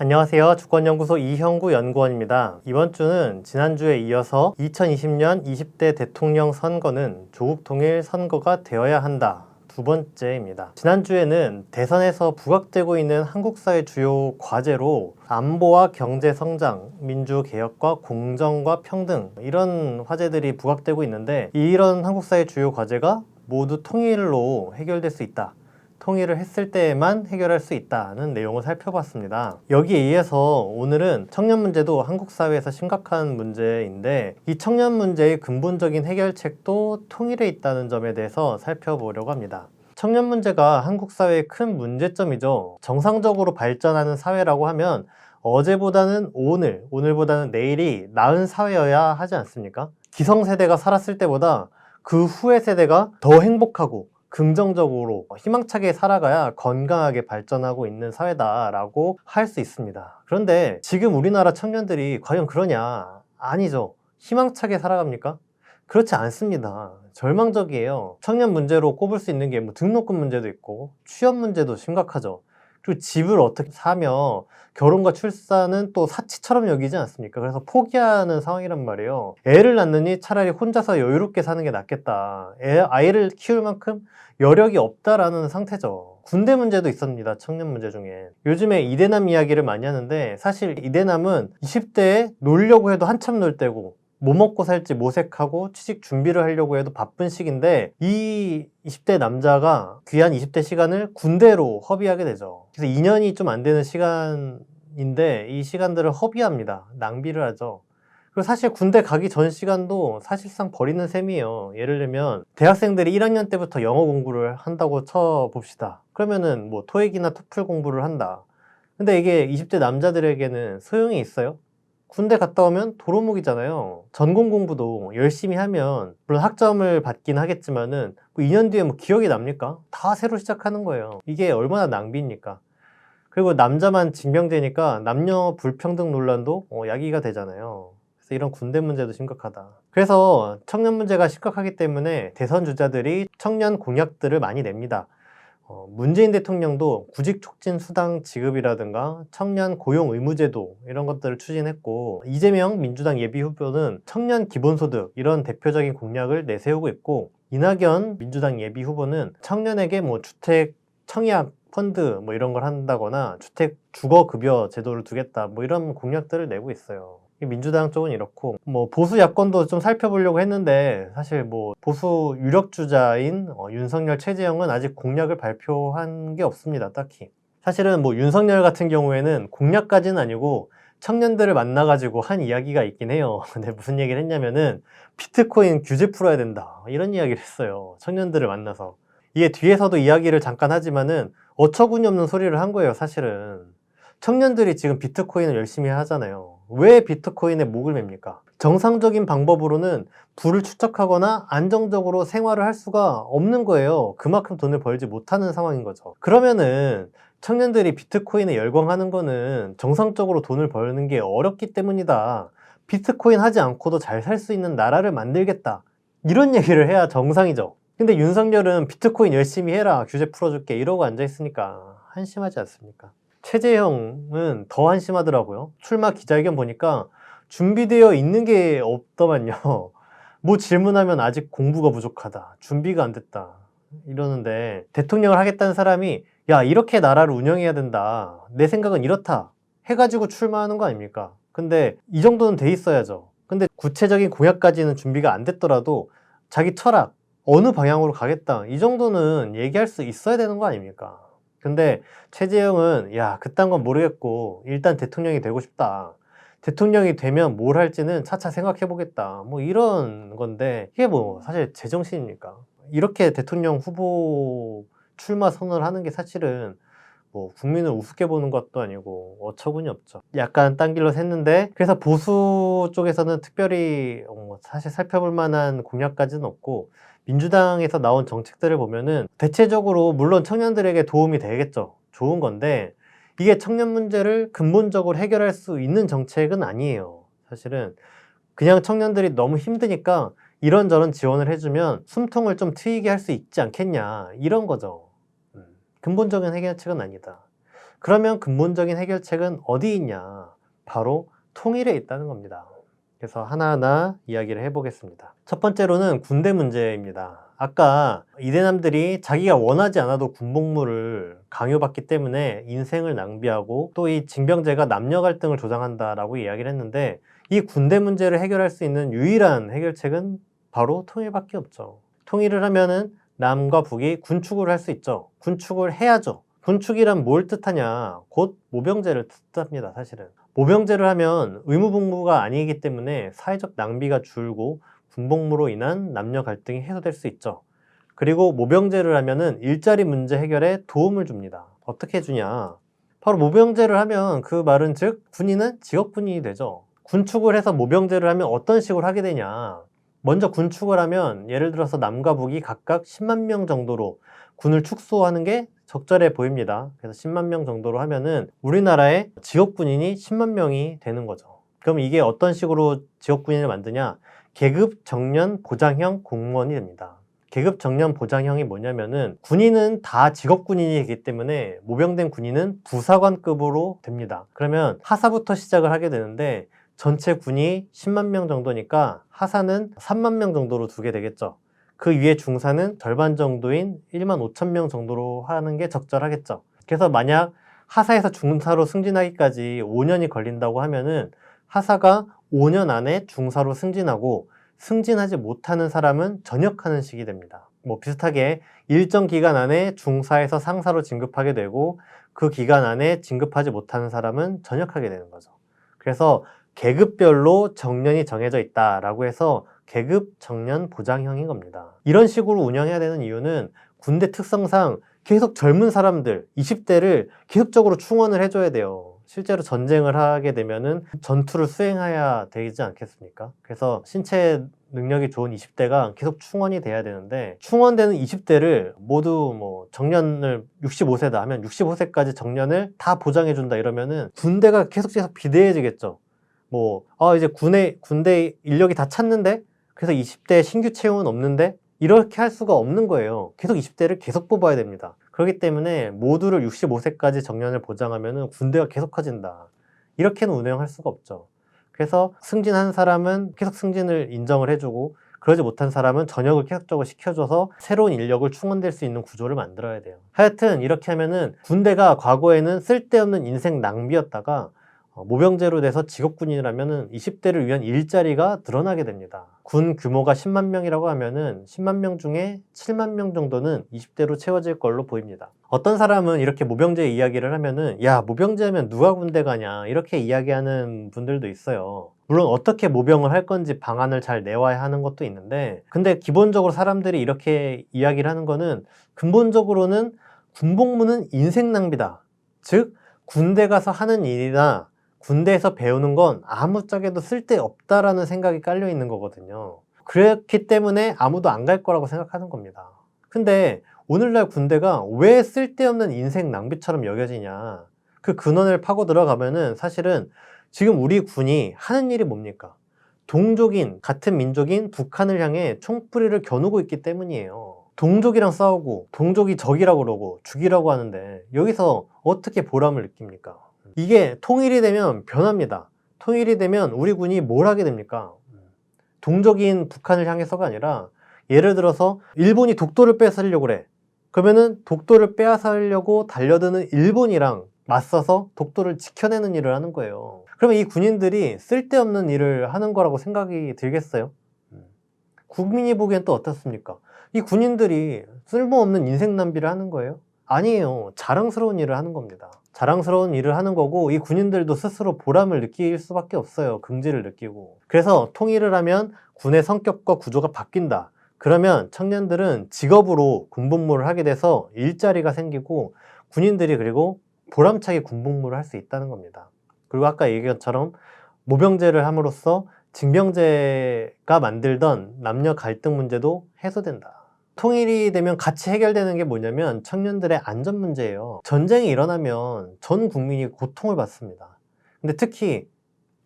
안녕하세요. 주권연구소 이형구 연구원입니다. 이번 주는 지난주에 이어서 2020년 20대 대통령 선거는 조국 통일 선거가 되어야 한다. 두 번째입니다. 지난주에는 대선에서 부각되고 있는 한국 사회 주요 과제로 안보와 경제 성장, 민주개혁과 공정과 평등 이런 화제들이 부각되고 있는데 이런 한국 사회 주요 과제가 모두 통일로 해결될 수 있다. 통일을 했을 때에만 해결할 수 있다는 내용을 살펴봤습니다. 여기에 의해서 오늘은 청년 문제도 한국 사회에서 심각한 문제인데 이 청년 문제의 근본적인 해결책도 통일에 있다는 점에 대해서 살펴보려고 합니다. 청년 문제가 한국 사회의 큰 문제점이죠. 정상적으로 발전하는 사회라고 하면 어제보다는 오늘, 오늘보다는 내일이 나은 사회여야 하지 않습니까? 기성세대가 살았을 때보다 그 후의 세대가 더 행복하고 긍정적으로 희망차게 살아가야 건강하게 발전하고 있는 사회다라고 할 수 있습니다. 그런데 지금 우리나라 청년들이 과연 그러냐? 아니죠. 희망차게 살아갑니까? 그렇지 않습니다. 절망적이에요. 청년 문제로 꼽을 수 있는 게 뭐 등록금 문제도 있고 취업 문제도 심각하죠. 그리고 집을 어떻게 사며 결혼과 출산은 또 사치처럼 여기지 않습니까? 그래서 포기하는 상황이란 말이에요. 애를 낳느니 차라리 혼자서 여유롭게 사는 게 낫겠다. 아이를 키울 만큼 여력이 없다라는 상태죠. 군대 문제도 있습니다. 청년 문제 중에. 요즘에 이대남 이야기를 많이 하는데 사실 이대남은 20대에 놀려고 해도 한참 놀 때고 뭐 먹고 살지 모색하고 취직 준비를 하려고 해도 바쁜 시기인데 이 20대 남자가 귀한 20대 시간을 군대로 허비하게 되죠. 그래서 2년이 좀 안 되는 시간인데 이 시간들을 허비합니다. 낭비를 하죠. 그리고 사실 군대 가기 전 시간도 사실상 버리는 셈이에요. 예를 들면 대학생들이 1학년 때부터 영어 공부를 한다고 쳐봅시다. 그러면은 뭐 토익이나 토플 공부를 한다. 근데 이게 20대 남자들에게는 소용이 있어요? 군대 갔다 오면 도루묵이잖아요. 전공 공부도 열심히 하면 물론 학점을 받긴 하겠지만은 뭐 2년 뒤에 뭐 기억이 납니까? 다 새로 시작하는 거예요. 이게 얼마나 낭비입니까? 그리고 남자만 징병제니까 남녀 불평등 논란도 야기가 되잖아요. 그래서 이런 군대 문제도 심각하다. 그래서 청년 문제가 심각하기 때문에 대선 주자들이 청년 공약들을 많이 냅니다. 문재인 대통령도 구직 촉진 수당 지급이라든가 청년 고용 의무제도 이런 것들을 추진했고 이재명 민주당 예비 후보는 청년 기본소득 이런 대표적인 공약을 내세우고 있고 이낙연 민주당 예비 후보는 청년에게 뭐 주택 청약 펀드 뭐 이런 걸 한다거나 주택 주거급여 제도를 두겠다 뭐 이런 공약들을 내고 있어요. 민주당 쪽은 이렇고 뭐 보수 야권도 좀 살펴보려고 했는데 사실 뭐 보수 유력 주자인 윤석열, 최재형은 아직 공약을 발표한 게 없습니다. 딱히. 사실은 뭐 윤석열 같은 경우에는 공약까지는 아니고 청년들을 만나가지고 한 이야기가 있긴 해요. 근데 무슨 얘기를 했냐면은 비트코인 규제 풀어야 된다 이런 이야기를 했어요. 청년들을 만나서. 이게 뒤에서도 이야기를 잠깐 하지만은 어처구니 없는 소리를 한 거예요. 사실은. 청년들이 지금 비트코인을 열심히 하잖아요. 왜 비트코인에 목을 맵니까? 정상적인 방법으로는 부를 축적하거나 안정적으로 생활을 할 수가 없는 거예요. 그만큼 돈을 벌지 못하는 상황인 거죠. 그러면은 청년들이 비트코인에 열광하는 거는 정상적으로 돈을 버는 게 어렵기 때문이다. 비트코인 하지 않고도 잘 살 수 있는 나라를 만들겠다. 이런 얘기를 해야 정상이죠. 근데 윤석열은 비트코인 열심히 해라. 규제 풀어줄게. 이러고 앉아있으니까 한심하지 않습니까? 최재형은 더 한심하더라고요. 출마 기자회견 보니까 준비되어 있는 게 없더만요. 뭐 질문하면 아직 공부가 부족하다. 준비가 안 됐다. 이러는데 대통령을 하겠다는 사람이 야 이렇게 나라를 운영해야 된다. 내 생각은 이렇다. 해가지고 출마하는 거 아닙니까? 근데 이 정도는 돼 있어야죠. 근데 구체적인 공약까지는 준비가 안 됐더라도 자기 철학, 어느 방향으로 가겠다. 이 정도는 얘기할 수 있어야 되는 거 아닙니까? 근데 최재형은 야 그딴 건 모르겠고 일단 대통령이 되고 싶다. 대통령이 되면 뭘 할지는 차차 생각해 보겠다. 뭐 이런 건데 이게 뭐 사실 제정신입니까? 이렇게 대통령 후보 출마 선언을 하는 게 사실은 뭐 국민을 우습게 보는 것도 아니고 어처구니 없죠. 약간 딴 길로 샜는데 그래서 보수 쪽에서는 특별히 사실 살펴볼 만한 공약까지는 없고 민주당에서 나온 정책들을 보면은 대체적으로 물론 청년들에게 도움이 되겠죠. 좋은 건데 이게 청년 문제를 근본적으로 해결할 수 있는 정책은 아니에요. 사실은 그냥 청년들이 너무 힘드니까 이런저런 지원을 해주면 숨통을 좀 트이게 할 수 있지 않겠냐, 이런 거죠. 근본적인 해결책은 아니다. 그러면 근본적인 해결책은 어디 있냐? 바로 통일에 있다는 겁니다. 그래서 하나하나 이야기를 해보겠습니다. 첫 번째로는 군대 문제입니다. 아까 이대남들이 자기가 원하지 않아도 군복무를 강요받기 때문에 인생을 낭비하고 또 이 징병제가 남녀 갈등을 조장한다라고 이야기를 했는데, 이 군대 문제를 해결할 수 있는 유일한 해결책은 바로 통일밖에 없죠. 통일을 하면은 남과 북이 군축을 할 수 있죠. 군축을 해야죠. 군축이란 뭘 뜻하냐? 곧 모병제를 뜻합니다, 사실은. 모병제를 하면 의무복무가 아니기 때문에 사회적 낭비가 줄고 군복무로 인한 남녀 갈등이 해소될 수 있죠. 그리고 모병제를 하면은 일자리 문제 해결에 도움을 줍니다. 어떻게 주냐? 바로 모병제를 하면 그 말은 즉 군인은 직업군인이 되죠. 군축을 해서 모병제를 하면 어떤 식으로 하게 되냐? 먼저 군축을 하면 예를 들어서 남과 북이 각각 10만 명 정도로 군을 축소하는 게 적절해 보입니다. 그래서 10만 명 정도로 하면은 우리나라의 직업군인이 10만 명이 되는 거죠. 그럼 이게 어떤 식으로 직업군인을 만드냐? 계급 정년 보장형 공무원이 됩니다. 계급 정년 보장형이 뭐냐면은 군인은 다 직업군인이기 때문에 모병된 군인은 부사관급으로 됩니다. 그러면 하사부터 시작을 하게 되는데 전체 군이 10만 명 정도니까 하사는 3만 명 정도로 두게 되겠죠. 그 위에 중사는 절반 정도인 1만 5천 명 정도로 하는 게 적절하겠죠. 그래서 만약 하사에서 중사로 승진하기까지 5년이 걸린다고 하면은 하사가 5년 안에 중사로 승진하고 승진하지 못하는 사람은 전역하는 식이 됩니다. 뭐 비슷하게 일정 기간 안에 중사에서 상사로 진급하게 되고 그 기간 안에 진급하지 못하는 사람은 전역하게 되는 거죠. 그래서 계급별로 정년이 정해져 있다라고 해서 계급 정년 보장형인 겁니다. 이런 식으로 운영해야 되는 이유는 군대 특성상 계속 젊은 사람들, 20대를 계속적으로 충원을 해줘야 돼요. 실제로 전쟁을 하게 되면은 전투를 수행해야 되지 않겠습니까? 그래서 신체 능력이 좋은 20대가 계속 충원이 돼야 되는데, 충원되는 20대를 모두 뭐 정년을 65세다 하면 65세까지 정년을 다 보장해준다 이러면은 군대가 계속 비대해지겠죠. 이제 군대 인력이 다 찼는데, 그래서 20대 신규 채용은 없는데, 이렇게 할 수가 없는 거예요. 계속 20대를 계속 뽑아야 됩니다. 그렇기 때문에 모두를 65세까지 정년을 보장하면 군대가 계속 커진다. 이렇게는 운영할 수가 없죠. 그래서 승진한 사람은 계속 승진을 인정을 해주고, 그러지 못한 사람은 전역을 계속적으로 시켜줘서 새로운 인력을 충원될 수 있는 구조를 만들어야 돼요. 하여튼 이렇게 하면은 군대가 과거에는 쓸데없는 인생 낭비였다가 모병제로 돼서 직업군인이라면은 20대를 위한 일자리가 늘어나게 됩니다. 군 규모가 10만 명이라고 하면은 10만 명 중에 7만 명 정도는 20대로 채워질 걸로 보입니다. 어떤 사람은 이렇게 모병제 이야기를 하면은 야, 모병제 하면 누가 군대 가냐 이렇게 이야기하는 분들도 있어요. 물론 어떻게 모병을 할 건지 방안을 잘 내와야 하는 것도 있는데, 근데 기본적으로 사람들이 이렇게 이야기를 하는 거는 근본적으로는 군복무는 인생 낭비다. 즉 군대 가서 하는 일이나 군대에서 배우는 건 아무짝에도 쓸데없다라는 생각이 깔려 있는 거거든요. 그렇기 때문에 아무도 안 갈 거라고 생각하는 겁니다. 근데 오늘날 군대가 왜 쓸데없는 인생 낭비처럼 여겨지냐, 그 근원을 파고 들어가면은 사실은 지금 우리 군이 하는 일이 뭡니까? 동족인, 같은 민족인 북한을 향해 총뿌리를 겨누고 있기 때문이에요. 동족이랑 싸우고 동족이 적이라고 그러고 죽이라고 하는데 여기서 어떻게 보람을 느낍니까? 이게 통일이 되면 변합니다. 통일이 되면 우리 군이 뭘 하게 됩니까? 동족인 북한을 향해서가 아니라, 예를 들어서 일본이 독도를 뺏으려고 그래. 그러면은 독도를 빼앗으려고 달려드는 일본이랑 맞서서 독도를 지켜내는 일을 하는 거예요. 그러면 이 군인들이 쓸데없는 일을 하는 거라고 생각이 들겠어요? 국민이 보기엔 또 어떻습니까? 이 군인들이 쓸모없는 인생 낭비를 하는 거예요? 아니에요. 자랑스러운 일을 하는 겁니다. 자랑스러운 일을 하는 거고, 이 군인들도 스스로 보람을 느낄 수밖에 없어요. 긍지를 느끼고. 그래서 통일을 하면 군의 성격과 구조가 바뀐다. 그러면 청년들은 직업으로 군복무를 하게 돼서 일자리가 생기고, 군인들이 그리고 보람차게 군복무를 할 수 있다는 겁니다. 그리고 아까 얘기한 것처럼 모병제를 함으로써 징병제가 만들던 남녀 갈등 문제도 해소된다. 통일이 되면 같이 해결되는 게 뭐냐면 청년들의 안전 문제예요. 전쟁이 일어나면 전 국민이 고통을 받습니다. 근데 특히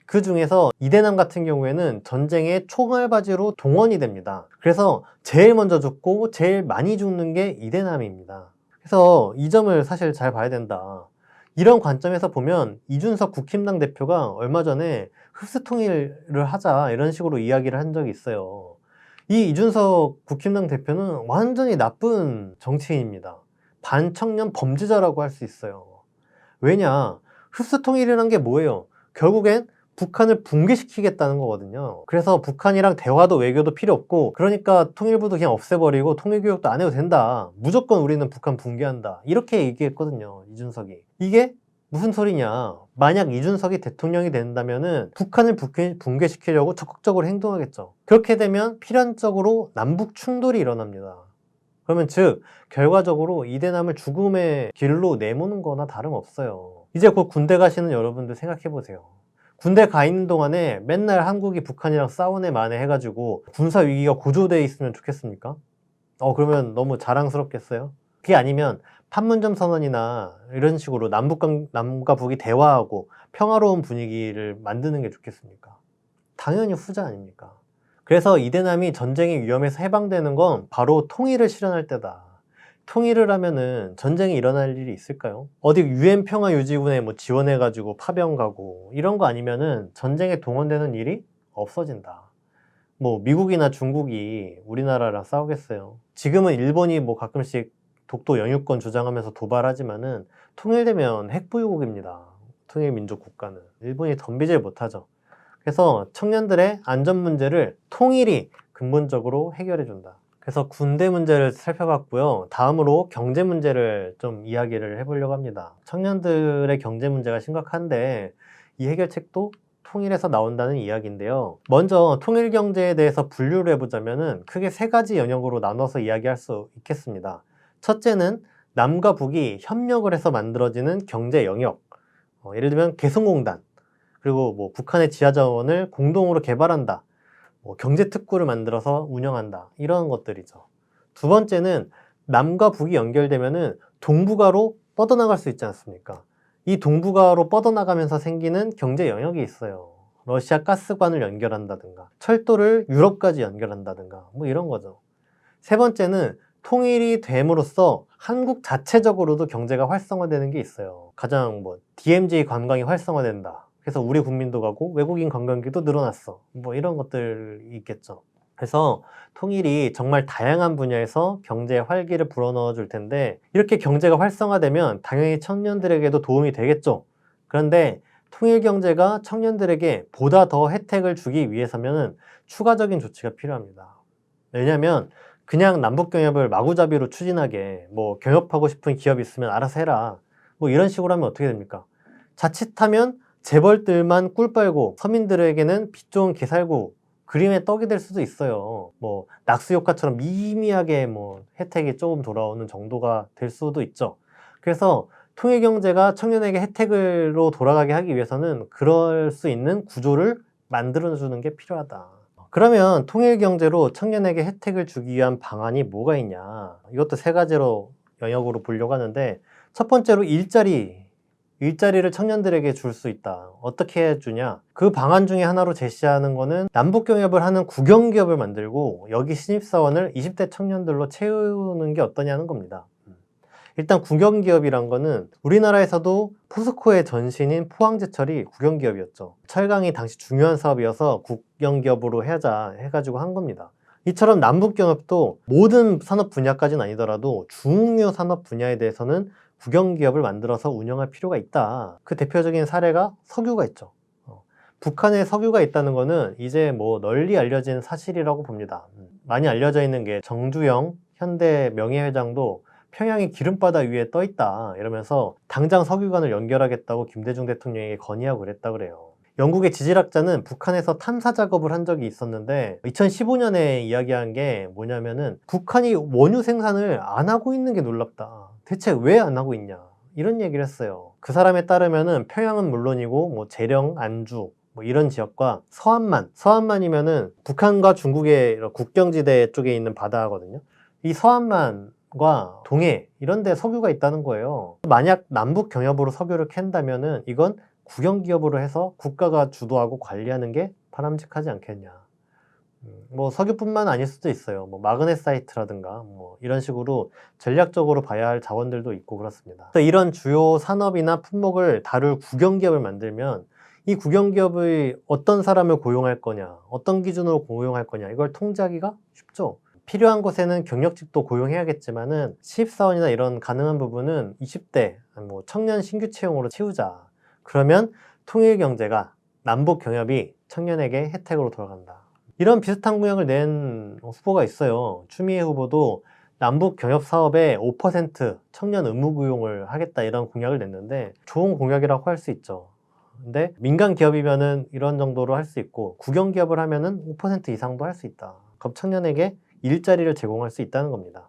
그 중에서 이대남 같은 경우에는 전쟁의 총알바지로 동원이 됩니다. 그래서 제일 먼저 죽고 제일 많이 죽는 게 이대남입니다. 그래서 이 점을 사실 잘 봐야 된다. 이런 관점에서 보면 이준석 국힘당 대표가 얼마 전에 흡수통일을 하자 이런 식으로 이야기를 한 적이 있어요. 이 이준석 국힘당 대표는 완전히 나쁜 정치인입니다. 반청년 범죄자라고 할 수 있어요. 왜냐? 흡수통일이라는 게 뭐예요? 결국엔 북한을 붕괴시키겠다는 거거든요. 그래서 북한이랑 대화도 외교도 필요 없고, 그러니까 통일부도 그냥 없애버리고 통일교육도 안 해도 된다. 무조건 우리는 북한 붕괴한다. 이렇게 얘기했거든요, 이준석이. 이게 무슨 소리냐? 만약 이준석이 대통령이 된다면은 북한을 붕괴시키려고 적극적으로 행동하겠죠. 그렇게 되면 필연적으로 남북 충돌이 일어납니다. 그러면 즉 결과적으로 이대남을 죽음의 길로 내모는 거나 다름없어요. 이제 곧 군대 가시는 여러분들 생각해 보세요. 군대 가 있는 동안에 맨날 한국이 북한이랑 싸우네 마네 해가지고 군사 위기가 고조돼 있으면 좋겠습니까? 그러면 너무 자랑스럽겠어요? 그게 아니면 판문점 선언이나 이런 식으로 남과 북이 대화하고 평화로운 분위기를 만드는 게 좋겠습니까? 당연히 후자 아닙니까? 그래서 이대남이 전쟁의 위험에서 해방되는 건 바로 통일을 실현할 때다. 통일을 하면은 전쟁이 일어날 일이 있을까요? 어디 UN 평화유지군에 뭐 지원해가지고 파병 가고 이런 거 아니면은 전쟁에 동원되는 일이 없어진다. 뭐 미국이나 중국이 우리나라랑 싸우겠어요. 지금은 일본이 뭐 가끔씩 독도 영유권 주장하면서 도발하지만은 통일되면 핵보유국입니다. 통일민족 국가는. 일본이 덤비질 못하죠. 그래서 청년들의 안전 문제를 통일이 근본적으로 해결해 준다. 그래서 군대 문제를 살펴봤고요. 다음으로 경제 문제를 좀 이야기를 해보려고 합니다. 청년들의 경제 문제가 심각한데 이 해결책도 통일에서 나온다는 이야기인데요. 먼저 통일 경제에 대해서 분류를 해보자면은 크게 세 가지 영역으로 나눠서 이야기할 수 있겠습니다. 첫째는 남과 북이 협력을 해서 만들어지는 경제 영역. 예를 들면 개성공단, 그리고 뭐 북한의 지하자원을 공동으로 개발한다. 경제 특구를 만들어서 운영한다. 이런 것들이죠. 두 번째는 남과 북이 연결되면은 동북아로 뻗어나갈 수 있지 않습니까? 이 동북아로 뻗어나가면서 생기는 경제 영역이 있어요. 러시아 가스관을 연결한다든가, 철도를 유럽까지 연결한다든가, 뭐 이런 거죠. 세 번째는 통일이 됨으로써 한국 자체적으로도 경제가 활성화되는 게 있어요. 가장 DMZ 관광이 활성화된다. 그래서 우리 국민도 가고 외국인 관광객도 늘어났어. 뭐 이런 것들이 있겠죠. 그래서 통일이 정말 다양한 분야에서 경제에 활기를 불어넣어 줄 텐데 이렇게 경제가 활성화되면 당연히 청년들에게도 도움이 되겠죠. 그런데 통일 경제가 청년들에게 보다 더 혜택을 주기 위해서는 추가적인 조치가 필요합니다. 왜냐하면 그냥 남북 경협을 마구잡이로 추진하게 뭐 경협하고 싶은 기업이 있으면 알아서 해라. 뭐 이런 식으로 하면 어떻게 됩니까? 자칫하면 재벌들만 꿀 빨고 서민들에게는 빛 좋은 개살구 그림의 떡이 될 수도 있어요. 뭐 낙수 효과처럼 미미하게 뭐 혜택이 조금 돌아오는 정도가 될 수도 있죠. 그래서 통일 경제가 청년에게 혜택으로 돌아가게 하기 위해서는 그럴 수 있는 구조를 만들어주는 게 필요하다. 그러면 통일 경제로 청년에게 혜택을 주기 위한 방안이 뭐가 있냐? 이것도 세 가지로 영역으로 보려고 하는데 첫 번째로 일자리를 청년들에게 줄 수 있다. 어떻게 해주냐? 그 방안 중에 하나로 제시하는 거는 남북경협을 하는 국영기업을 만들고 여기 신입사원을 20대 청년들로 채우는 게 어떠냐는 겁니다. 일단 국영기업이란 거는 우리나라에서도 포스코의 전신인 포항제철이 국영기업이었죠. 철강이 당시 중요한 사업이어서 국영기업으로 해자 해가지고 한 겁니다. 이처럼 남북경협도 모든 산업 분야까지는 아니더라도 중요 산업 분야에 대해서는 국영기업을 만들어서 운영할 필요가 있다. 그 대표적인 사례가 석유가 있죠. 북한에 석유가 있다는 거는 이제 뭐 널리 알려진 사실이라고 봅니다. 많이 알려져 있는 게 정주영 현대 명예회장도 평양이 기름바다 위에 떠 있다 이러면서 당장 석유관을 연결하겠다고 김대중 대통령에게 건의하고 그랬다 그래요. 영국의 지질학자는 북한에서 탐사 작업을 한 적이 있었는데 2015년에 이야기한 게 뭐냐면은 북한이 원유 생산을 안 하고 있는 게 놀랍다. 대체 왜 안 하고 있냐 이런 얘기를 했어요. 그 사람에 따르면은 평양은 물론이고 뭐 재령, 안주 뭐 이런 지역과 서안만이면은 북한과 중국의 국경지대 쪽에 있는 바다거든요. 이 서안만과 동해 이런 데 석유가 있다는 거예요. 만약 남북 경협으로 석유를 캔다면은 이건 국영기업으로 해서 국가가 주도하고 관리하는 게 바람직하지 않겠냐. 뭐 석유뿐만 아닐 수도 있어요. 뭐 마그네사이트라든가 뭐 이런 식으로 전략적으로 봐야 할 자원들도 있고 그렇습니다. 그래서 이런 주요 산업이나 품목을 다룰 국영기업을 만들면 이 국영기업의 어떤 사람을 고용할 거냐, 어떤 기준으로 고용할 거냐, 이걸 통제하기가 쉽죠. 필요한 곳에는 경력직도 고용해야겠지만은 신입사원이나 이런 가능한 부분은 20대, 뭐 청년 신규 채용으로 채우자. 그러면 통일경제가 남북 경협이 청년에게 혜택으로 돌아간다. 이런 비슷한 공약을 낸 후보가 있어요. 추미애 후보도 남북 경협 사업에 5% 청년 의무 고용을 하겠다 이런 공약을 냈는데 좋은 공약이라고 할 수 있죠. 근데 민간 기업이면은 이런 정도로 할 수 있고 국영 기업을 하면은 5% 이상도 할 수 있다. 그럼 청년에게 일자리를 제공할 수 있다는 겁니다.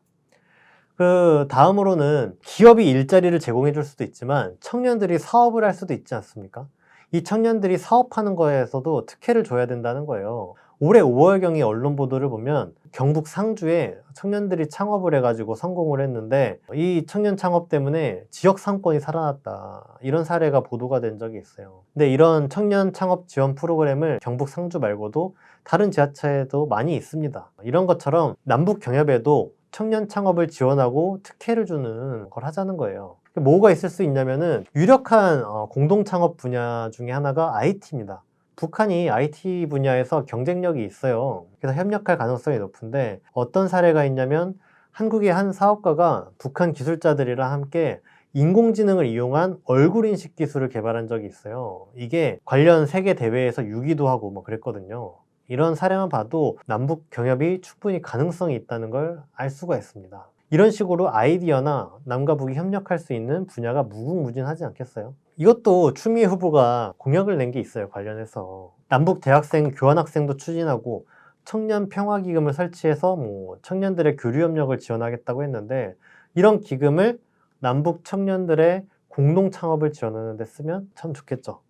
그 다음으로는 기업이 일자리를 제공해 줄 수도 있지만 청년들이 사업을 할 수도 있지 않습니까? 이 청년들이 사업하는 거에서도 특혜를 줘야 된다는 거예요. 올해 5월경의 언론 보도를 보면 경북 상주에 청년들이 창업을 해가지고 성공을 했는데 이 청년 창업 때문에 지역 상권이 살아났다. 이런 사례가 보도가 된 적이 있어요. 근데 이런 청년 창업 지원 프로그램을 경북 상주 말고도 다른 지자체에도 많이 있습니다. 이런 것처럼 남북 경협에도 청년 창업을 지원하고 특혜를 주는 걸 하자는 거예요. 뭐가 있을 수 있냐면은 유력한 공동 창업 분야 중에 하나가 IT입니다. 북한이 IT 분야에서 경쟁력이 있어요. 그래서 협력할 가능성이 높은데 어떤 사례가 있냐면 한국의 한 사업가가 북한 기술자들이랑 함께 인공지능을 이용한 얼굴 인식 기술을 개발한 적이 있어요. 이게 관련 세계 대회에서 6위도 하고 뭐 그랬거든요. 이런 사례만 봐도 남북 경협이 충분히 가능성이 있다는 걸 알 수가 있습니다. 이런 식으로 아이디어나 남과 북이 협력할 수 있는 분야가 무궁무진하지 않겠어요? 이것도 추미애 후보가 공약을 낸 게 있어요. 관련해서 남북 대학생 교환학생도 추진하고 청년 평화기금을 설치해서 뭐 청년들의 교류 협력을 지원하겠다고 했는데 이런 기금을 남북 청년들의 공동 창업을 지원하는 데 쓰면 참 좋겠죠.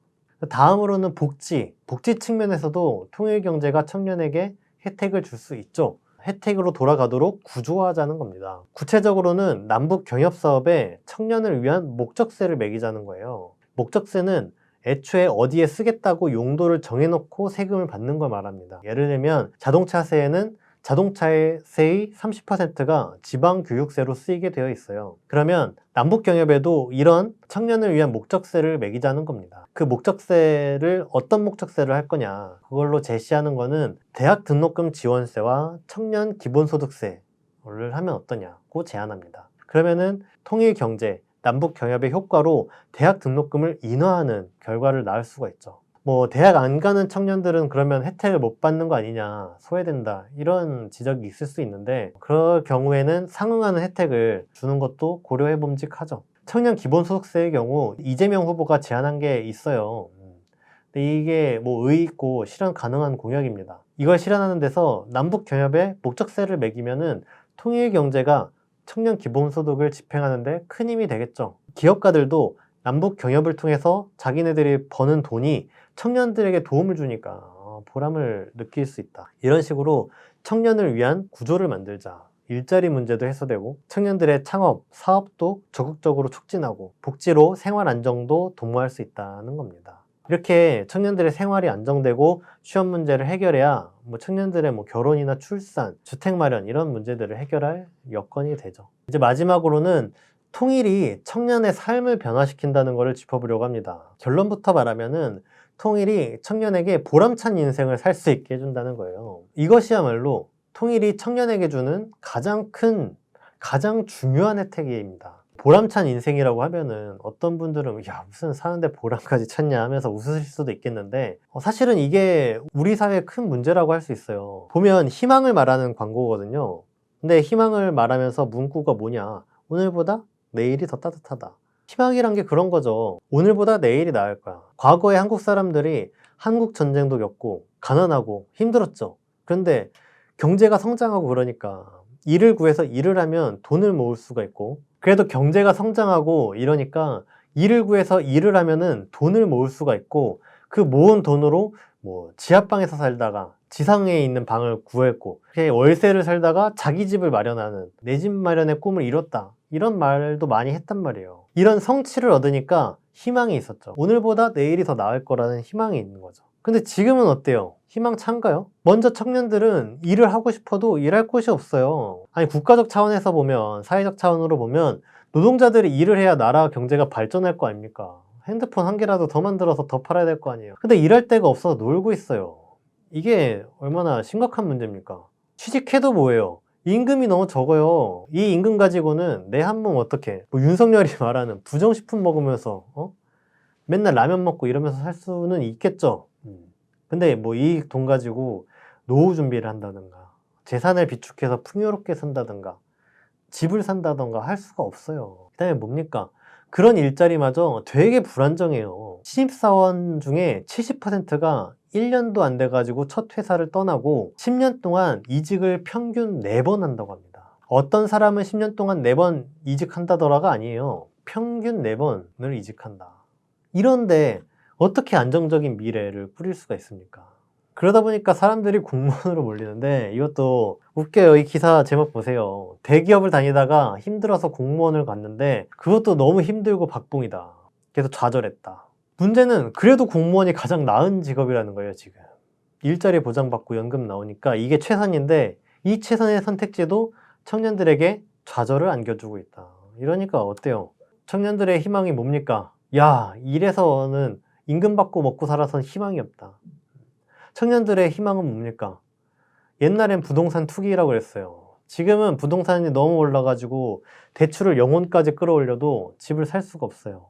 다음으로는 복지 측면에서도 통일경제가 청년에게 혜택을 줄 수 있죠. 혜택으로 돌아가도록 구조화하자는 겁니다. 구체적으로는 남북 경협 사업에 청년을 위한 목적세를 매기자는 거예요. 목적세는 애초에 어디에 쓰겠다고 용도를 정해놓고 세금을 받는 걸 말합니다. 예를 들면 자동차세에는 자동차세의 30%가 지방교육세로 쓰이게 되어 있어요. 그러면 남북경협에도 이런 청년을 위한 목적세를 매기자는 겁니다. 그 목적세를 어떤 목적세를 할 거냐 그걸로 제시하는 거는 대학 등록금 지원세와 청년 기본소득세를 하면 어떠냐고 제안합니다. 그러면은 통일경제, 남북경협의 효과로 대학 등록금을 인하하는 결과를 낳을 수가 있죠. 뭐 대학 안 가는 청년들은 그러면 혜택을 못 받는 거 아니냐, 소외된다 이런 지적이 있을 수 있는데 그럴 경우에는 상응하는 혜택을 주는 것도 고려해 봄직하죠. 청년 기본소득세의 경우 이재명 후보가 제안한 게 있어요. 근데 이게 뭐 의의 있고 실현 가능한 공약입니다. 이걸 실현하는 데서 남북 경협에 목적세를 매기면은 통일 경제가 청년 기본소득을 집행하는데 큰 힘이 되겠죠. 기업가들도 남북 경협을 통해서 자기네들이 버는 돈이 청년들에게 도움을 주니까 보람을 느낄 수 있다. 이런 식으로 청년을 위한 구조를 만들자. 일자리 문제도 해소되고 청년들의 창업, 사업도 적극적으로 촉진하고 복지로 생활 안정도 도모할 수 있다는 겁니다. 이렇게 청년들의 생활이 안정되고 취업 문제를 해결해야 뭐 청년들의 뭐 결혼이나 출산, 주택 마련 이런 문제들을 해결할 여건이 되죠. 이제 마지막으로는 통일이 청년의 삶을 변화시킨다는 것을 짚어보려고 합니다. 결론부터 말하면은 통일이 청년에게 보람찬 인생을 살 수 있게 해준다는 거예요. 이것이야말로 통일이 청년에게 주는 가장 중요한 혜택입니다. 보람찬 인생이라고 하면은 어떤 분들은 야 무슨 사는데 보람까지 찾냐 하면서 웃으실 수도 있겠는데 사실은 이게 우리 사회의 큰 문제라고 할 수 있어요. 보면 희망을 말하는 광고거든요. 근데 희망을 말하면서 문구가 뭐냐, 오늘보다 내일이 더 따뜻하다. 희망이란 게 그런 거죠. 오늘보다 내일이 나을 거야. 과거에 한국 사람들이 한국 전쟁도 겪고 가난하고 힘들었죠. 그런데 경제가 성장하고 그러니까 일을 구해서 일을 하면 돈을 모을 수가 있고, 그래도 경제가 성장하고 이러니까 일을 구해서 일을 하면은 돈을 모을 수가 있고, 그 모은 돈으로 뭐 지하방에서 살다가 지상에 있는 방을 구했고, 월세를 살다가 자기 집을 마련하는 내 집 마련의 꿈을 이뤘다. 이런 말도 많이 했단 말이에요. 이런 성취를 얻으니까 희망이 있었죠. 오늘보다 내일이 더 나을 거라는 희망이 있는 거죠. 근데 지금은 어때요? 희망찬가요? 먼저 청년들은 일을 하고 싶어도 일할 곳이 없어요. 아니, 국가적 차원에서 보면, 사회적 차원으로 보면 노동자들이 일을 해야 나라 경제가 발전할 거 아닙니까? 핸드폰 한 개라도 더 만들어서 더 팔아야 될 거 아니에요. 근데 일할 데가 없어서 놀고 있어요. 이게 얼마나 심각한 문제입니까? 취직해도 뭐예요? 임금이 너무 적어요. 이 임금 가지고는 내 한 몸 어떻게, 뭐 윤석열이 말하는 부정식품 먹으면서 맨날 라면 먹고 이러면서 살 수는 있겠죠. 근데 뭐 이 돈 가지고 노후 준비를 한다든가 재산을 비축해서 풍요롭게 산다든가 집을 산다든가 할 수가 없어요. 그 다음에 뭡니까? 그런 일자리마저 되게 불안정해요. 신입사원 중에 70%가 1년도 안 돼가지고 첫 회사를 떠나고 10년 동안 이직을 평균 4번 한다고 합니다. 어떤 사람은 10년 동안 4번 이직한다더라가 아니에요. 평균 4번을 이직한다. 이런데 어떻게 안정적인 미래를 꾸릴 수가 있습니까? 그러다 보니까 사람들이 공무원으로 몰리는데 이것도 웃겨요. 이 기사 제목 보세요. 대기업을 다니다가 힘들어서 공무원을 갔는데 그것도 너무 힘들고 박봉이다. 그래서 좌절했다. 문제는 그래도 공무원이 가장 나은 직업이라는 거예요, 지금. 일자리 보장받고 연금 나오니까 이게 최선인데 이 최선의 선택지도 청년들에게 좌절을 안겨주고 있다. 이러니까 어때요? 청년들의 희망이 뭡니까? 야, 일해서는 임금 받고 먹고 살아서는 희망이 없다. 청년들의 희망은 뭡니까? 옛날엔 부동산 투기라고 그랬어요. 지금은 부동산이 너무 올라가지고 대출을 영혼까지 끌어올려도 집을 살 수가 없어요.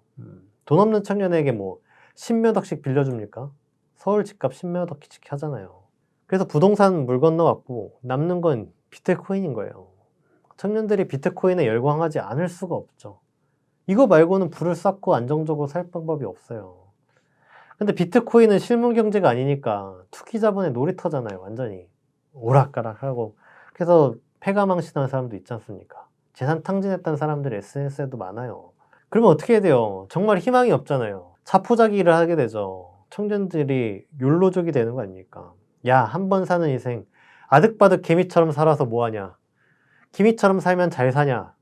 돈 없는 청년에게 뭐 10몇 억씩 빌려줍니까? 서울 집값 10몇 억씩 하잖아요. 그래서 부동산 물 건너갔고 남는 건 비트코인인 거예요. 청년들이 비트코인에 열광하지 않을 수가 없죠. 이거 말고는 불을 쌓고 안정적으로 살 방법이 없어요. 근데 비트코인은 실물 경제가 아니니까 투기 자본의 놀이터잖아요. 완전히 오락가락하고. 그래서 패가망신하는 사람도 있지 않습니까? 재산 탕진했다는 사람들이 SNS에도 많아요. 그러면 어떻게 해야 돼요? 정말 희망이 없잖아요. 자포자기를 하게 되죠. 청년들이 욜로족이 되는 거 아닙니까? 야, 한 번 사는 인생 아득바득 개미처럼 살아서 뭐하냐? 개미처럼 살면 잘 사냐?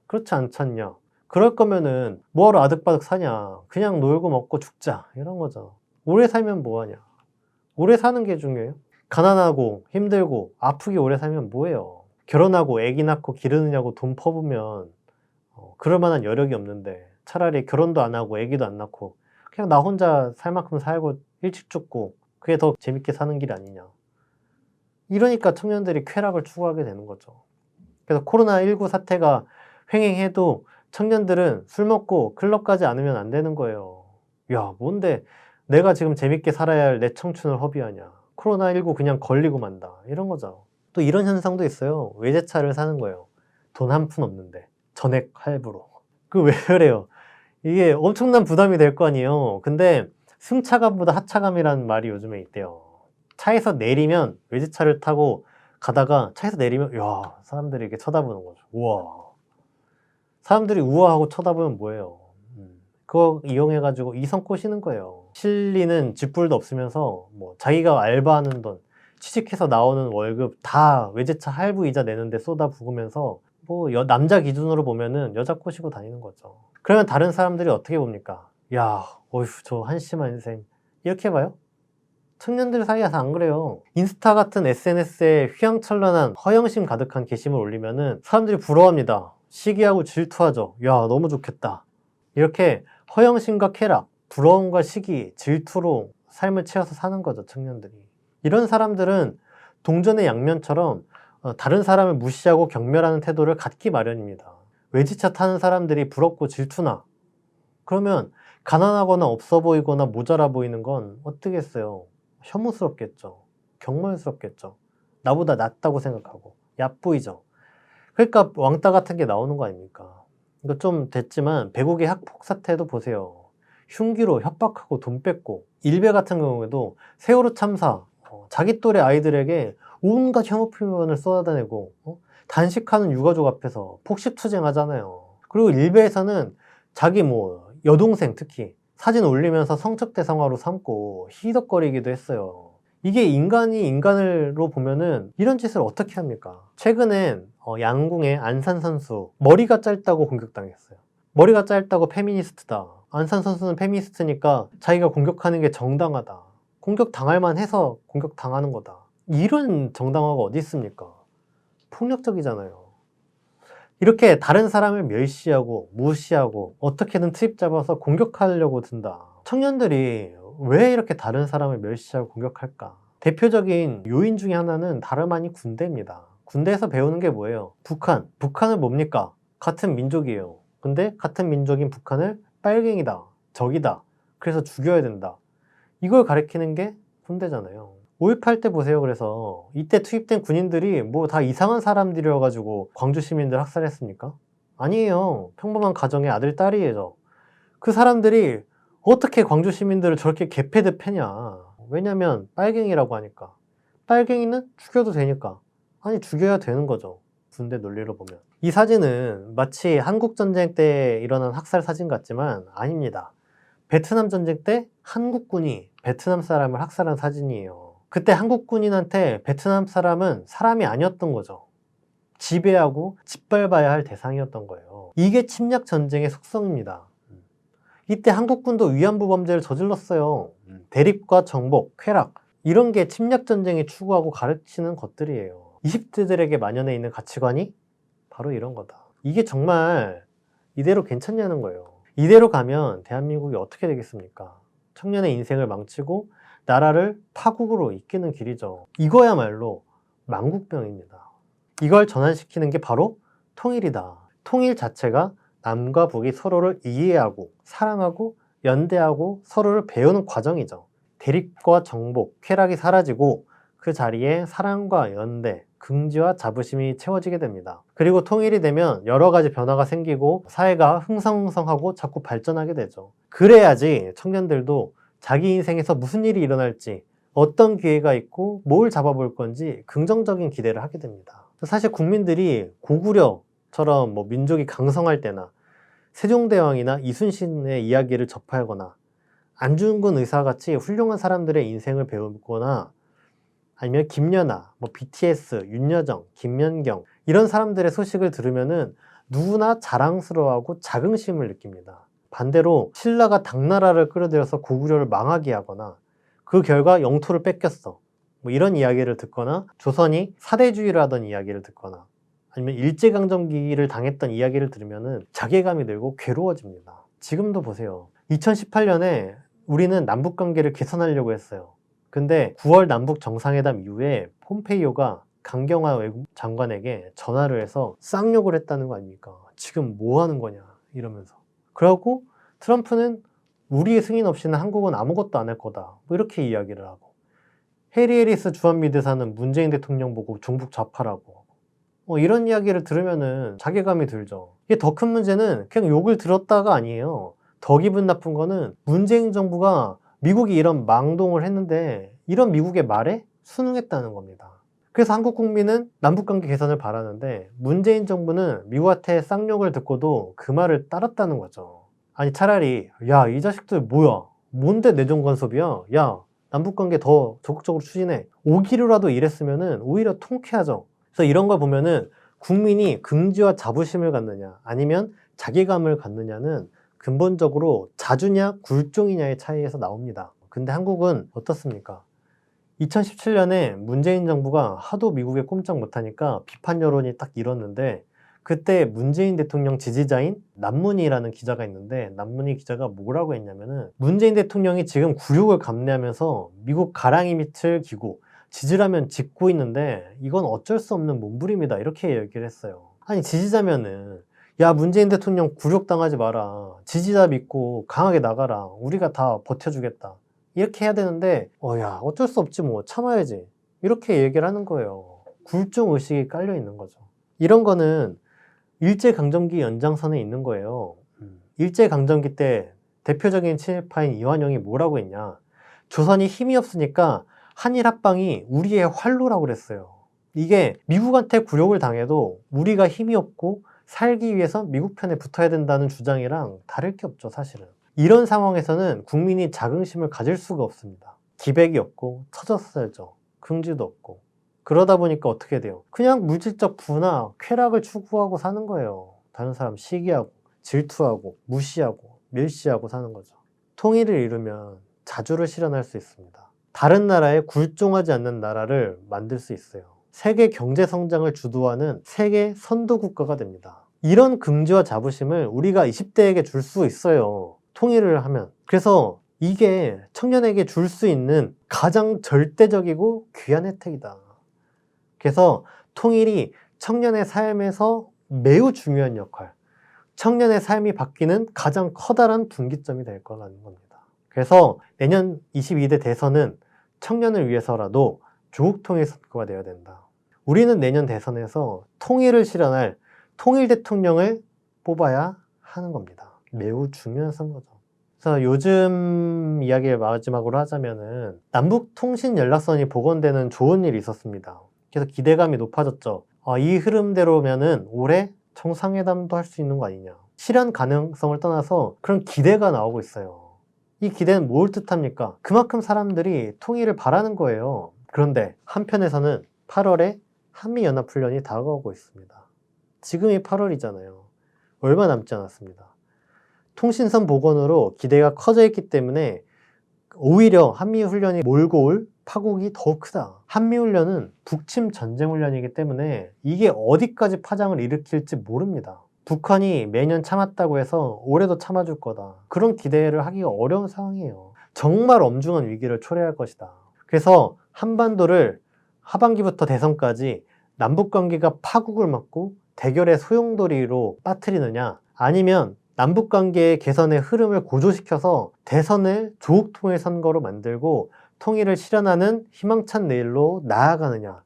그렇지 않잖냐? 그럴 거면은 뭐하러 아득바득 사냐? 그냥 놀고 먹고 죽자. 이런 거죠. 오래 살면 뭐하냐? 오래 사는 게 중요해요. 가난하고 힘들고 아프게 오래 살면 뭐해요? 결혼하고 애기 낳고 기르느냐고 돈 퍼부면 그럴 만한 여력이 없는데 차라리 결혼도 안 하고 애기도 안 낳고 그냥 나 혼자 살 만큼 살고 일찍 죽고 그게 더 재밌게 사는 길 아니냐. 이러니까 청년들이 쾌락을 추구하게 되는 거죠. 그래서 코로나19 사태가 횡행해도 청년들은 술 먹고 클럽 가지 않으면 안 되는 거예요. 야, 뭔데 내가 지금 재밌게 살아야 할 내 청춘을 허비하냐. 코로나19 그냥 걸리고 만다. 이런 거죠. 또 이런 현상도 있어요. 외제차를 사는 거예요. 돈 한 푼 없는데 전액 할부로. 왜 그래요? 이게 엄청난 부담이 될 거 아니에요. 근데 승차감보다 하차감이라는 말이 요즘에 있대요. 차에서 내리면 외제차를 타고 가다가 차에서 내리면 야, 사람들이 이렇게 쳐다보는 거죠. 우와. 사람들이 우아하고 쳐다보면 뭐예요? 그거 이용해가지고 이성 꼬시는 거예요. 실리는 쥐뿔도 없으면서 뭐 자기가 알바하는 돈, 취직해서 나오는 월급 다 외제차 할부 이자 내는데 쏟아부으면서 뭐 남자 기준으로 보면은 여자 꼬시고 다니는 거죠. 그러면 다른 사람들이 어떻게 봅니까? 야, 어휴, 저 한심한 인생. 이렇게 봐요? 청년들 사이에서 안 그래요. 인스타 같은 SNS에 휘황찬란한 허영심 가득한 게시물 올리면은 사람들이 부러워합니다. 시기하고 질투하죠. 야, 너무 좋겠다. 이렇게 허영심과 쾌락, 부러움과 시기, 질투로 삶을 채워서 사는 거죠, 청년들이. 이런 사람들은 동전의 양면처럼 다른 사람을 무시하고 경멸하는 태도를 갖기 마련입니다. 외제차 타는 사람들이 부럽고 질투나 그러면 가난하거나 없어 보이거나 모자라 보이는 건 어떻겠어요? 혐오스럽겠죠. 경멸스럽겠죠. 나보다 낫다고 생각하고 얕보이죠. 그러니까 왕따 같은 게 나오는 거 아닙니까? 이거 좀 됐지만 배국의 학폭 사태도 보세요. 흉기로 협박하고 돈 뺏고 일베 같은 경우에도 세월호 참사 자기 또래 아이들에게 온갖 혐오 표현을 쏟아내고 단식하는 유가족 앞에서 폭식투쟁 하잖아요. 그리고 일베에서는 자기 뭐 여동생 특히 사진 올리면서 성적 대상화로 삼고 희덕거리기도 했어요. 이게 인간이 인간으로 보면은 이런 짓을 어떻게 합니까? 최근엔 양궁의 안산 선수 머리가 짧다고 공격당했어요. 머리가 짧다고 페미니스트다. 안산 선수는 페미니스트니까 자기가 공격하는 게 정당하다. 공격당할 만해서 공격당하는 거다. 이런 정당화가 어디 있습니까? 폭력적이잖아요. 이렇게 다른 사람을 멸시하고 무시하고 어떻게든 트집 잡아서 공격하려고 든다. 청년들이 왜 이렇게 다른 사람을 멸시하고 공격할까? 대표적인 요인 중에 하나는 다름 아닌 군대입니다. 군대에서 배우는 게 뭐예요? 북한은 뭡니까? 같은 민족이에요. 근데 같은 민족인 북한을 빨갱이다, 적이다, 그래서 죽여야 된다. 이걸 가리키는 게 군대잖아요. 5.18 때 보세요. 그래서 이때 투입된 군인들이 뭐 다 이상한 사람들이어가지고 광주 시민들 학살했습니까? 아니에요. 평범한 가정의 아들, 딸이에요. 그 사람들이 어떻게 광주 시민들을 저렇게 개패듯 패냐. 왜냐면 빨갱이라고 하니까. 빨갱이는 죽여도 되니까. 아니, 죽여야 되는 거죠. 군대 논리로 보면. 이 사진은 마치 한국전쟁 때 일어난 학살 사진 같지만 아닙니다. 베트남 전쟁 때 한국군이 베트남 사람을 학살한 사진이에요. 그때 한국 군인한테 베트남 사람은 사람이 아니었던 거죠. 지배하고 짓밟아야 할 대상이었던 거예요. 이게 침략 전쟁의 속성입니다. 이때 한국군도 위안부 범죄를 저질렀어요. 대립과 정복, 쾌락, 이런 게 침략 전쟁이 추구하고 가르치는 것들이에요. 20대들에게 만연해 있는 가치관이 바로 이런 거다. 이게 정말 이대로 괜찮냐는 거예요. 이대로 가면 대한민국이 어떻게 되겠습니까? 청년의 인생을 망치고 나라를 파국으로 이끄는 길이죠. 이거야말로 망국병입니다. 이걸 전환시키는 게 바로 통일이다. 통일 자체가 남과 북이 서로를 이해하고 사랑하고 연대하고 서로를 배우는 과정이죠. 대립과 정복, 쾌락이 사라지고 그 자리에 사랑과 연대, 긍지와 자부심이 채워지게 됩니다. 그리고 통일이 되면 여러 가지 변화가 생기고 사회가 흥성흥성하고 자꾸 발전하게 되죠. 그래야지 청년들도 자기 인생에서 무슨 일이 일어날지, 어떤 기회가 있고 뭘 잡아볼 건지 긍정적인 기대를 하게 됩니다. 사실 국민들이 고구려처럼 민족이 강성할 때나 세종대왕이나 이순신의 이야기를 접하거나 안중근 의사같이 훌륭한 사람들의 인생을 배우거나 아니면 김연아, BTS, 윤여정, 김연경 이런 사람들의 소식을 들으면은 누구나 자랑스러워하고 자긍심을 느낍니다. 반대로 신라가 당나라를 끌어들여서 고구려를 망하게 하거나 그 결과 영토를 뺏겼어. 이런 이야기를 듣거나 조선이 사대주의를 하던 이야기를 듣거나 아니면 일제강점기를 당했던 이야기를 들으면은 자괴감이 들고 괴로워집니다. 지금도 보세요. 2018년에 우리는 남북관계를 개선하려고 했어요. 근데 9월 남북 정상회담 이후에 폼페이오가 강경화 외국 장관에게 전화를 해서 쌍욕을 했다는 거 아닙니까? 지금 뭐 하는 거냐 이러면서. 그러고 트럼프는 우리의 승인 없이는 한국은 아무것도 안 할 거다. 이렇게 이야기를 하고. 해리 해리스 주한미대사는 문재인 대통령 보고 종북 좌파라고. 이런 이야기를 들으면은 자괴감이 들죠. 이게 더 큰 문제는 그냥 욕을 들었다가 아니에요. 더 기분 나쁜 거는 문재인 정부가 미국이 이런 망동을 했는데 이런 미국의 말에 순응했다는 겁니다. 그래서 한국 국민은 남북관계 개선을 바라는데 문재인 정부는 미국한테 쌍욕을 듣고도 그 말을 따랐다는 거죠. 아니 차라리 야, 이 자식들 뭐야? 뭔데 내정 간섭이야? 야, 남북관계 더 적극적으로 추진해. 오기로라도 이랬으면은 오히려 통쾌하죠. 그래서 이런 걸 보면은 국민이 긍지와 자부심을 갖느냐 아니면 자괴감을 갖느냐는 근본적으로 자주냐 굴종이냐의 차이에서 나옵니다. 근데 한국은 어떻습니까? 2017년에 문재인 정부가 하도 미국에 꼼짝 못하니까 비판 여론이 딱 일었는데 그때 문재인 대통령 지지자인 남문희라는 기자가 있는데 남문희 기자가 뭐라고 했냐면은 문재인 대통령이 지금 굴욕을 감내하면서 미국 가랑이 밑을 기고 지지라면 짓고 있는데 이건 어쩔 수 없는 몸부림이다 이렇게 얘기를 했어요. 아니 지지자면은 야 문재인 대통령 굴욕당하지 마라. 지지자 믿고 강하게 나가라. 우리가 다 버텨주겠다. 이렇게 해야 되는데 야 어쩔 수 없지 뭐 참아야지. 이렇게 얘기를 하는 거예요. 굴종 의식이 깔려 있는 거죠. 이런 거는 일제강점기 연장선에 있는 거예요. 일제강점기 때 대표적인 친일파인 이완영이 뭐라고 했냐. 조선이 힘이 없으니까 한일 합방이 우리의 활로라고 그랬어요. 이게 미국한테 굴욕을 당해도 우리가 힘이 없고 살기 위해서 미국 편에 붙어야 된다는 주장이랑 다를 게 없죠, 사실은. 이런 상황에서는 국민이 자긍심을 가질 수가 없습니다. 기백이 없고 처졌어야죠. 긍지도 없고. 그러다 보니까 어떻게 돼요? 그냥 물질적 부나 쾌락을 추구하고 사는 거예요. 다른 사람 시기하고 질투하고 무시하고 멸시하고 사는 거죠. 통일을 이루면 자주를 실현할 수 있습니다. 다른 나라에 굴종하지 않는 나라를 만들 수 있어요. 세계 경제 성장을 주도하는 세계 선도 국가가 됩니다. 이런 긍지와 자부심을 우리가 20대에게 줄 수 있어요. 통일을 하면. 그래서 이게 청년에게 줄 수 있는 가장 절대적이고 귀한 혜택이다. 그래서 통일이 청년의 삶에서 매우 중요한 역할, 청년의 삶이 바뀌는 가장 커다란 분기점이 될 거라는 겁니다. 그래서 내년 22대 대선은 청년을 위해서라도 조국 통일 선거가 되어야 된다. 우리는 내년 대선에서 통일을 실현할 통일 대통령을 뽑아야 하는 겁니다. 매우 중요한 선거죠. 그래서 요즘 이야기를 마지막으로 하자면은 남북 통신 연락선이 복원되는 좋은 일이 있었습니다. 그래서 기대감이 높아졌죠. 이 흐름대로면은 올해 정상회담도 할 수 있는 거 아니냐. 실현 가능성을 떠나서 그런 기대가 나오고 있어요. 이 기대는 뭘 뜻합니까? 그만큼 사람들이 통일을 바라는 거예요. 그런데 한편에서는 8월에 한미연합훈련이 다가오고 있습니다. 지금이 8월이잖아요. 얼마 남지 않았습니다. 통신선 복원으로 기대가 커져 있기 때문에 오히려 한미훈련이 몰고 올 파국이 더 크다. 한미훈련은 북침 전쟁훈련이기 때문에 이게 어디까지 파장을 일으킬지 모릅니다. 북한이 매년 참았다고 해서 올해도 참아줄 거다. 그런 기대를 하기가 어려운 상황이에요. 정말 엄중한 위기를 초래할 것이다. 그래서 한반도를 하반기부터 대선까지 남북관계가 파국을 맞고 대결의 소용돌이로 빠뜨리느냐, 아니면 남북관계의 개선의 흐름을 고조시켜서 대선을 조국통일 선거로 만들고 통일을 실현하는 희망찬 내일로 나아가느냐,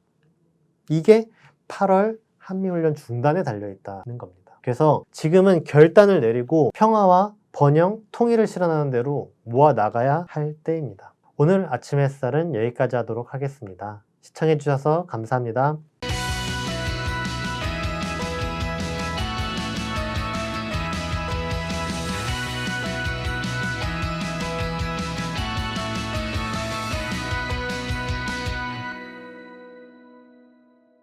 이게 8월 한미훈련 중단에 달려있다는 겁니다. 그래서 지금은 결단을 내리고 평화와 번영, 통일을 실현하는 대로 모아 나가야 할 때입니다. 오늘 아침 햇살은 여기까지 하도록 하겠습니다. 시청해주셔서 감사합니다.